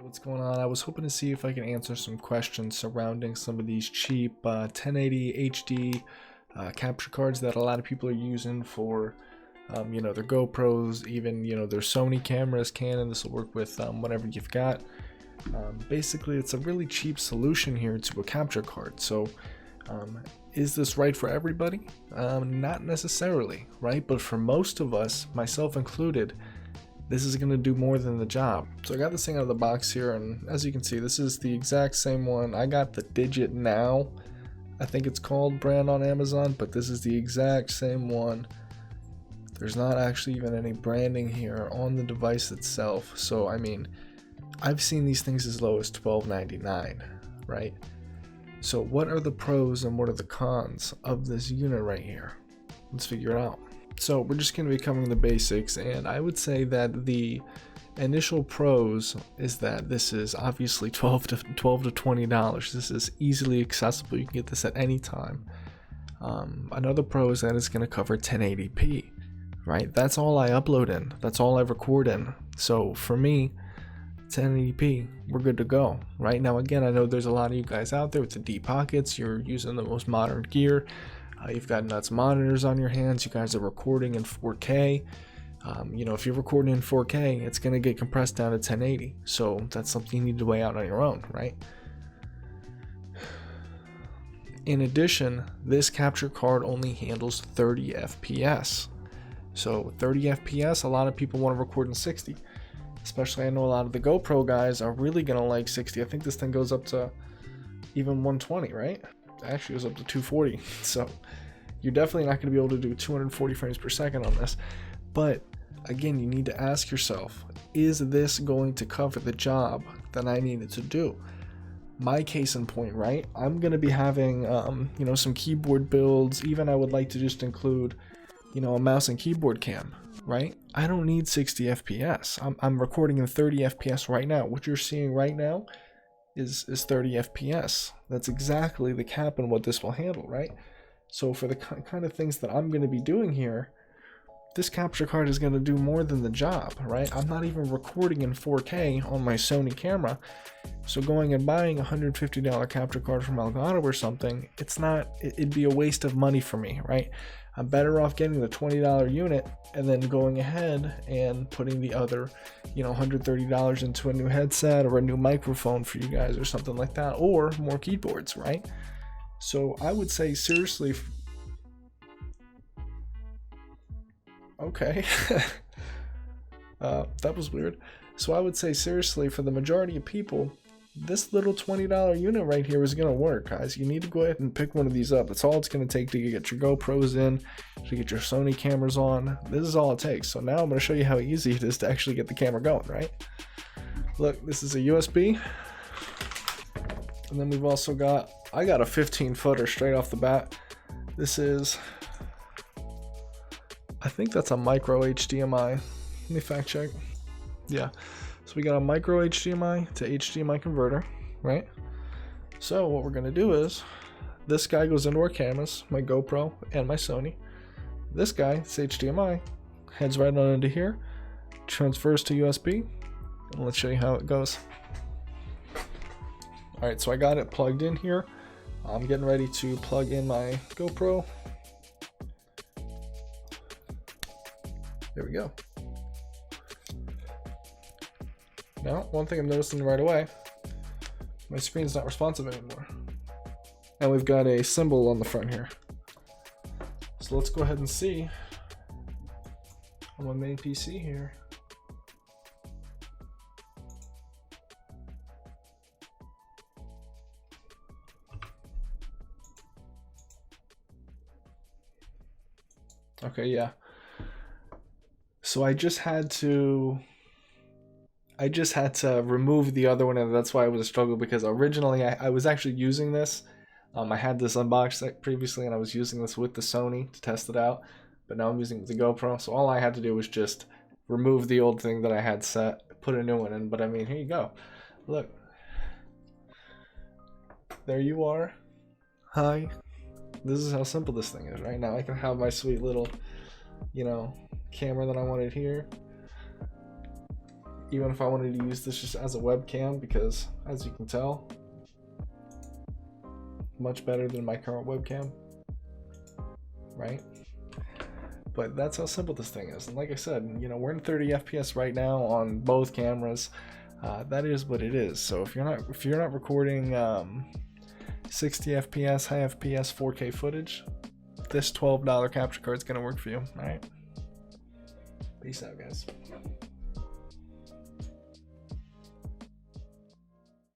What's going on? I was hoping to see if I can answer some questions surrounding some of these cheap 1080 HD capture cards that a lot of people are using for their GoPros, even their Sony cameras. Canon, this will work with whatever you've got. Basically, it's a really cheap solution here to a capture card. So is this right for everybody? Not necessarily, right? But for most of us, myself included, this is going to do more than the job. So I got this thing out of the box here, and as you can see, this is the exact same one. I got the Digit Now, I think it's called, brand on Amazon, but this is the exact same one. There's not actually even any branding here on the device itself. So I mean, I've seen these things as low as $12.99, right? So what are the pros and what are the cons of this unit right here? Let's figure it out. So we're just going to be covering the basics, and I would say that the initial pros is that this is obviously $12 to $20. This is easily accessible. You can get this at any time. Another pro is that it's going to cover 1080p, right? That's all I upload in. That's all I record in. So for me, 1080p, we're good to go. Right now, again, I know there's a lot of you guys out there with the deep pockets. You're using the most modern gear. You've got nuts monitors on your hands. You guys are recording in 4K. If you're recording in 4K, it's going to get compressed down to 1080. So that's something you need to weigh out on your own, right? In addition, this capture card only handles 30 FPS. So 30 FPS, a lot of people want to record in 60. Especially, I know a lot of the GoPro guys are really going to like 60. I think this thing goes up to even 120, right? Actually, it goes up to 240. So you're definitely not going to be able to do 240 frames per second on this. But again, you need to ask yourself, is this going to cover the job that I need it to do? My case in point, right? I'm going to be having, some keyboard builds. Even I would like to just include, a mouse and keyboard cam, right? I don't need 60 FPS. I'm recording in 30 FPS right now. What you're seeing right now is 30 FPS. That's exactly the cap and what this will handle, right? So for the kind of things that I'm going to be doing here, this capture card is going to do more than the job, right? I'm not even recording in 4K on my Sony camera. So going and buying a $150 capture card from Elgato or something, it'd be a waste of money for me, right? I'm better off getting the $20 unit and then going ahead and putting the other, $130 into a new headset or a new microphone for you guys or something like that, or more keyboards, right? So I would say seriously, okay, that was weird. So I would say seriously, for the majority of people, this little $20 unit right here is going to work, guys. You need to go ahead and pick one of these up. That's all it's going to take to get your GoPros in, to get your Sony cameras on. This is all it takes. So now I'm going to show you how easy it is to actually get the camera going, right? Look, this is a USB. And then we've also got, I got a 15-footer straight off the bat. This is, I think that's a Micro-HDMI. Let me fact check. Yeah. So we got a Micro-HDMI to HDMI converter, right? So what we're going to do is, this guy goes into our cameras, my GoPro and my Sony. This guy, it's HDMI, heads right on into here, transfers to USB, and let's show you how it goes. Alright, so I got it plugged in here. I'm getting ready to plug in my GoPro. There we go. Now, one thing I'm noticing right away, my screen's not responsive anymore. And we've got a symbol on the front here. So let's go ahead and see on my main PC here. Okay, yeah. So I just had to remove the other one, and that's why it was a struggle, because originally I was actually using this. I had this unboxed previously, and I was using this with the Sony to test it out, but now I'm using it with the GoPro. So all I had to do was just remove the old thing that I had set, put a new one in. But I mean, here you go. Look. There you are. Hi. This is how simple this thing is right now. I can have my sweet little, camera that I wanted here. even if I wanted to use this just as a webcam, because as you can tell, much better than my current webcam, right? But that's how simple this thing is. And like I said, you know, we're in 30 FPS right now on both cameras. That is what it is. So if you're not recording 60 FPS, high FPS, 4K footage, this $12 capture card is gonna work for you. All right. Peace out, guys.